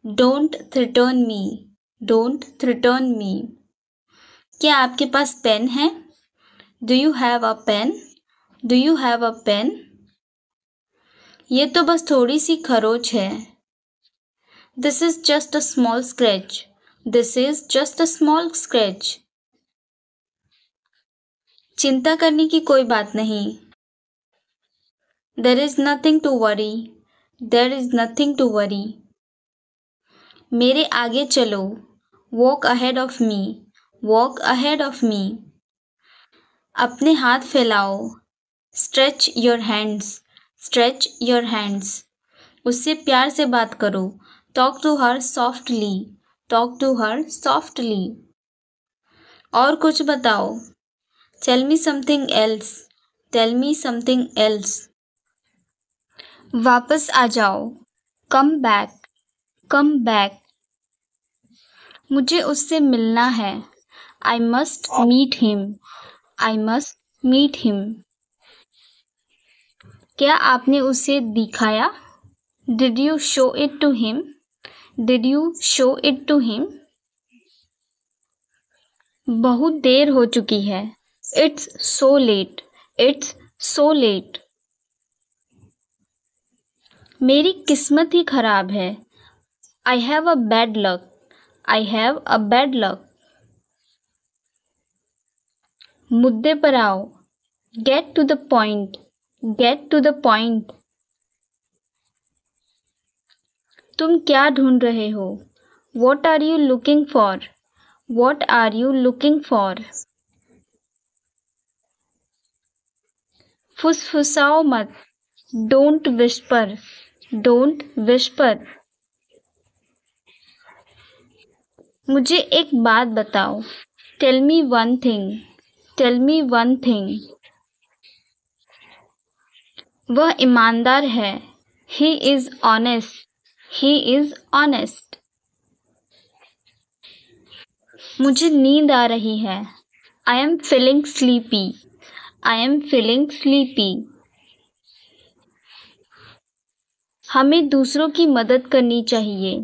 Don't threaten me. Don't threaten me. क्या आपके पास पेन है? Do you have a pen? Do you have a pen? ये तो बस थोड़ी सी खरोच है. This is just a small scratch. This is just a small scratch. चिंता करने की कोई बात नहीं. There is nothing to worry. There is nothing to worry. मेरे आगे चलो. Walk ahead of me. Walk ahead of me. अपने हाथ फैलाओ. Stretch your hands. Stretch your hands. उससे प्यार से बात करो. Talk to her softly. Talk to her softly. और कुछ बताओ. Tell me something else. Tell me something else. वापस आ जाओ. Come back. Come back. मुझे उससे मिलना है. I must meet him. I must meet him. क्या आपने उसे दिखाया? Did you show it to him? Did you show it to him? बहुत देर हो चुकी है. It's so late. It's so late. मेरी किस्मत ही खराब है. I have a bad luck. I have a bad luck. मुद्दे पर आओ. Get to the point. Get to the point. तुम क्या ढूंढ रहे हो? What are you looking for? What are you looking for? फुसफुसाओ मत. Don't whisper. Don't whisper. मुझे एक बात बताओ. Tell me one thing. Tell me one thing. वह ईमानदार है. He is honest. He is honest. मुझे नींद आ रही है. I am feeling sleepy. I am feeling sleepy. हमें दूसरों की मदद करनी चाहिए.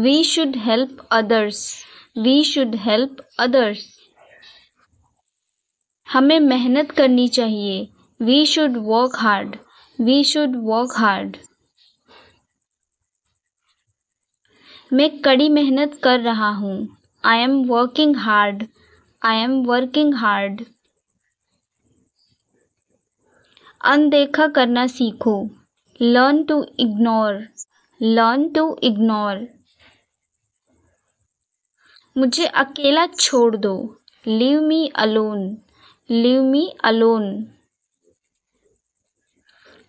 We should help others. We should help others. हमें मेहनत करनी चाहिए. We should work hard. We should work hard. मैं कड़ी मेहनत कर रहा हूँ. I am working hard. I am working hard. अनदेखा करना सीखो. Learn to ignore. Learn to ignore. मुझे अकेला छोड़ दो. Leave me alone. Leave me alone.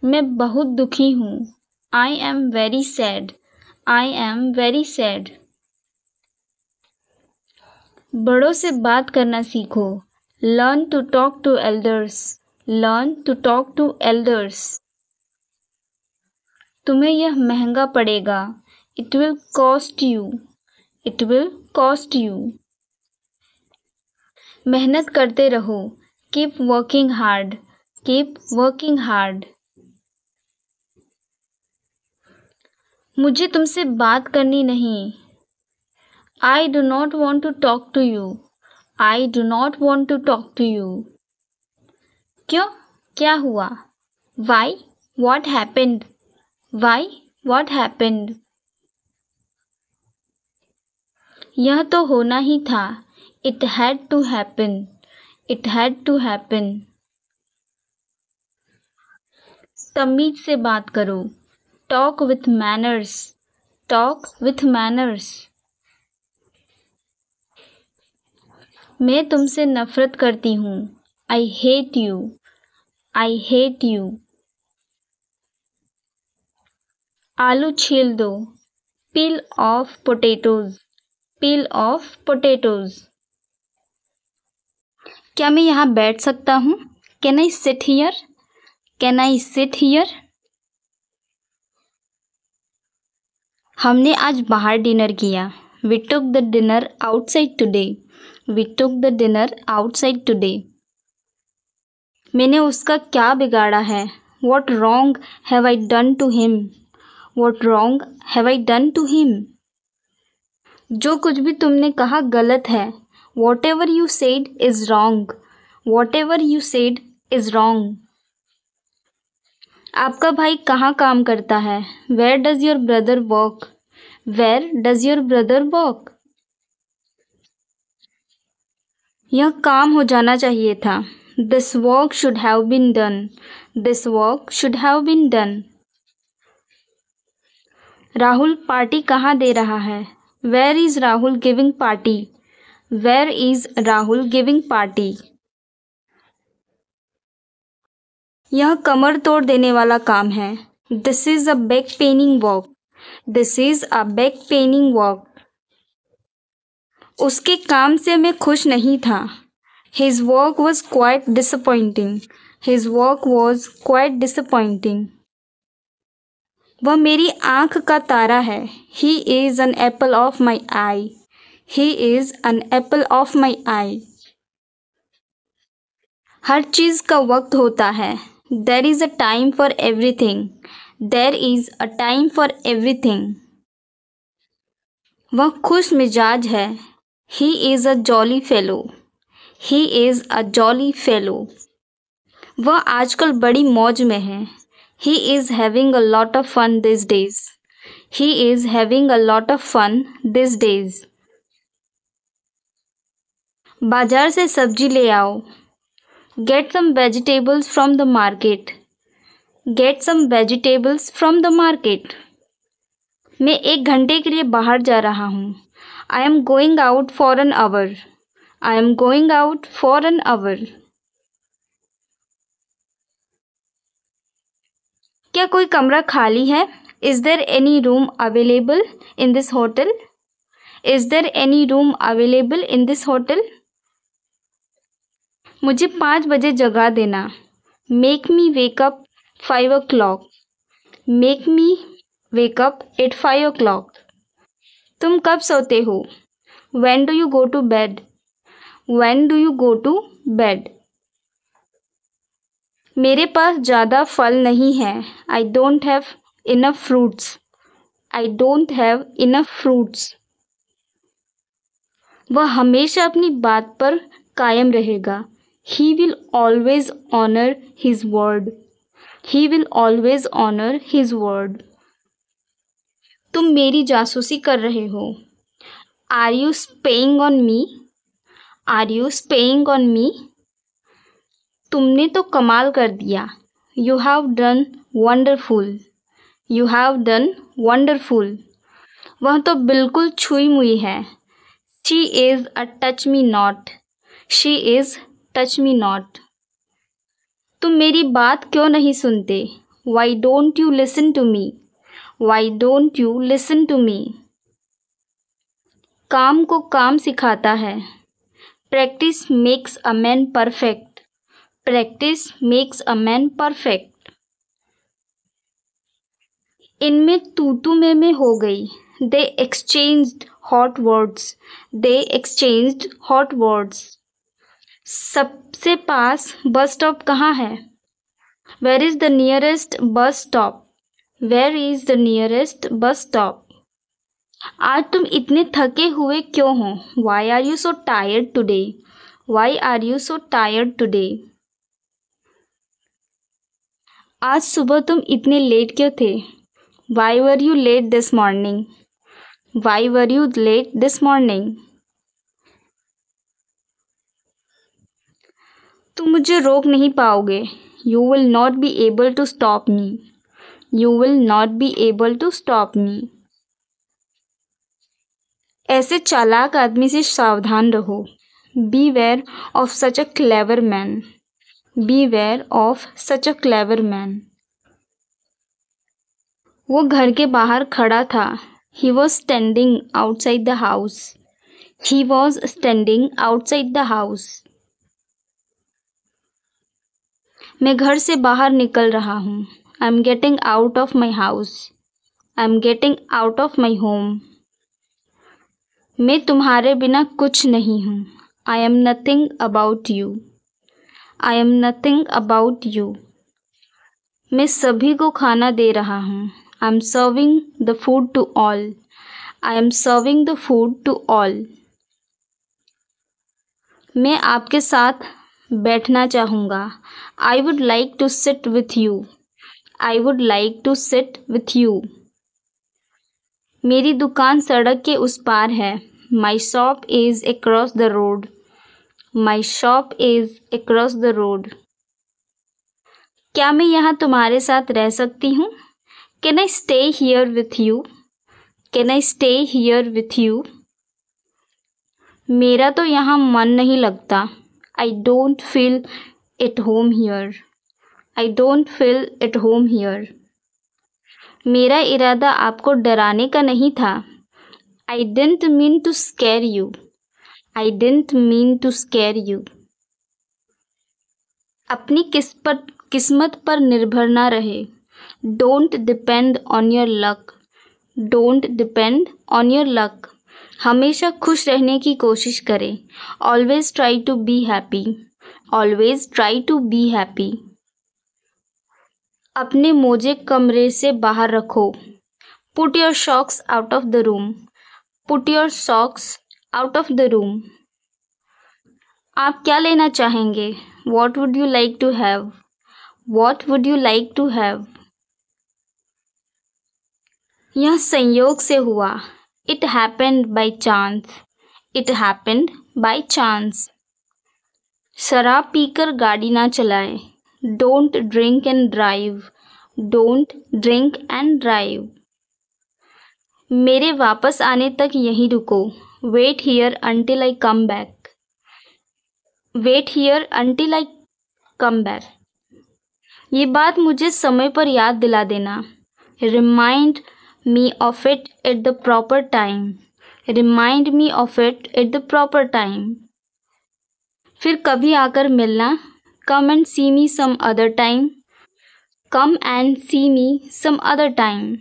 मैं बहुत दुखी हूँ. I am very sad. I am very sad. बड़ों से बात करना सीखो. Learn to talk to elders. Learn to talk to elders. तुम्हें यह महंगा पड़ेगा. It will cost you. It will cost you. मेहनत करते रहो. Keep working hard. Keep working hard. मुझे तुमसे बात करनी नहीं. I do not want to talk to you. I do not want to talk to you. क्यों? क्या हुआ? Why? What happened? Why? What happened? यह तो होना ही था. It had to happen. It had to happen. तमीज से बात करो. Talk with manners. Talk with manners. मैं तुमसे नफरत करती हूँ. I hate you. I hate you. आलू छील दो. Peel off potatoes. Peel off potatoes. क्या मैं यहाँ बैठ सकता हूँ? Can I sit here? Can I sit here? हमने आज बाहर डिनर किया. We took the dinner outside today. We took the dinner outside today. मैंने उसका क्या बिगाड़ा है? What wrong have I done to him? What wrong have I done to him? जो कुछ भी तुमने कहा गलत है. Whatever you said is wrong. Whatever you said is wrong. आपका भाई कहाँ काम करता है? Where does your brother work? Where does your brother work? यह काम हो जाना चाहिए था. This work should have been done. This work should have been done. Rahul party कहाँ दे रहा है? Where is Rahul giving party? Where is Rahul giving party? यह कमर तोड़ देने वाला काम है. This is a back paining work. This is a back paining work. उसके काम से मैं खुश नहीं था. His work was quite disappointing. His work was quite disappointing. वह मेरी आँख का तारा है. He is an apple of my eye. He is an apple of my eye. हर चीज़ का वक्त होता है. There is a time for everything. There is a time for everything. वह खुश मिजाज है. He is a jolly fellow. He is a jolly fellow. वह आजकल बड़ी मौज में है. He is having a lot of fun these days. He is having a lot of fun these days. बाजार से सब्जी ले आओ. Get some vegetables from the market. Get some vegetables from the market. मैं 1 घंटे के लिए बाहर जा रहा हूँ. I am going out for an hour. I am going out for an hour. क्या कोई कमरा खाली है? Is there any room available in this hotel? Is there any room available in this hotel? मुझे 5 बजे जगा देना. Make me wake up 5 o'clock. Make me wake up at 5 o'clock. तुम कब सोते हो? When do you go to bed? When do you go to bed? मेरे पास ज़्यादा फल नहीं है. I don't have enough fruits. I don't have enough fruits. वह हमेशा अपनी बात पर कायम रहेगा. He will always honor his word. He will always honor his word. तुम मेरी जासूसी कर रहे हो. Are you spying on me? Are you spying on me? तुमने तो कमाल कर दिया. You have done wonderful. You have done wonderful. वह तो बिल्कुल छुई मुई है. She is a touch me not. She is touch me not. तुम मेरी बात क्यों नहीं सुनते? Why don't you listen to me? Why don't you listen to me? काम को काम सिखाता है. Practice makes a man perfect. Practice makes a man perfect. इनमें तू में हो गई. They exchanged hot words. They exchanged hot words. सबसे पास बस स्टॉप कहाँ है? Where is the nearest bus stop? Where is the nearest bus stop? आज तुम इतने थके हुए क्यों हो? Why are you so tired today? Why are you so tired today? आज सुबह तुम इतने लेट क्यों थे? Why were you late this morning? Why were you late this morning? तुम मुझे रोक नहीं पाओगे. You will not be able to stop me. You will not be able to stop me. ऐसे चालाक आदमी से सावधान रहो. Beware of such a clever man. Beware of such a clever man. वो घर के बाहर खड़ा था. He was standing outside the house. He was standing outside the house. मैं घर से बाहर निकल रहा हूँ. I'm getting out of my house. I'm getting out of my home. मैं तुम्हारे बिना कुछ नहीं हूँ. I am nothing about you. I am nothing about you. मैं सभी को खाना दे रहा हूँ. I am serving the food to all. I am serving the food to all. मैं आपके साथ बैठना चाहूँगा. I would like to sit with you. I would like to sit with you. मेरी दुकान सड़क के उस पार है. My shop is across the road. My shop is across the road. क्या मैं यहाँ तुम्हारे साथ रह सकती हूँ? Can I stay here with you? Can I stay here with you? मेरा तो यहाँ मन नहीं लगता. I don't feel at home here. I don't feel at home here. मेरा इरादा आपको डराने का नहीं था. I didn't mean to scare you. I didn't mean to scare you. अपनी किस्मत पर निर्भर ना रहे. Don't depend on your luck. Don't depend on your luck. हमेशा खुश रहने की कोशिश करें. Always try to be happy. Always try to be happy. अपने मोजे कमरे से बाहर रखो. Put your socks out of the room. Put your socks out of the room. आप क्या लेना चाहेंगे? What would you like to have? What would you like to have? यह संयोग से हुआ. It happened by chance. It happened by chance. शराब पीकर गाड़ी ना चलाएं. Don't drink and drive. Don't drink and drive. मेरे वापस आने तक यहीं रुको. Wait here until I come back. Wait here until I come back. ये बात मुझे समय पर याद दिला देना. Remind me of it at the proper time. Remind me of it at the proper time. फिर कभी आकर मिलना. Come and see me some other time. Come and see me some other time.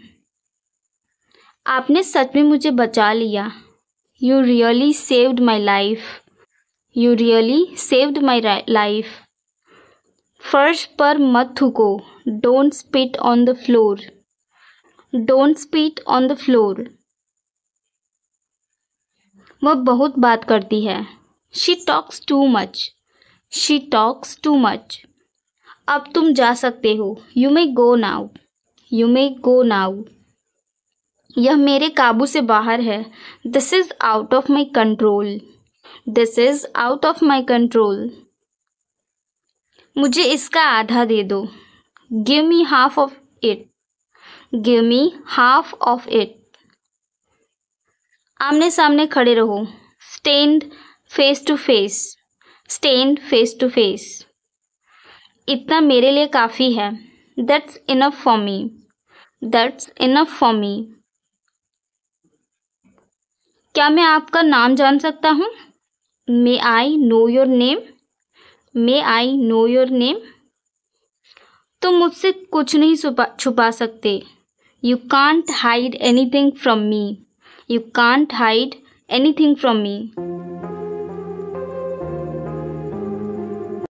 आपने सच में मुझे बचा लिया. You really saved my life. You really saved my life. फर्श पर मत थूको. Don't spit on the floor. Don't spit on the floor. वह बहुत बात करती है. She talks too much. She talks too much. अब तुम जा सकते हो. You may go now. You may go now. यह मेरे काबू से बाहर है. This is out of my control. This is out of my control. मुझे इसका आधा दे दो. Give me half of it. Give me half of it. आमने सामने खड़े रहो। Stand face to face. Stand face to face. इतना मेरे लिए काफ़ी है। That's enough for me. That's enough for me. क्या मैं आपका नाम जान सकता हूँ? May I know your name. May I know your name. तुम मुझसे कुछ नहीं छुपा सकते। You can't hide anything from me. You can't hide anything from me.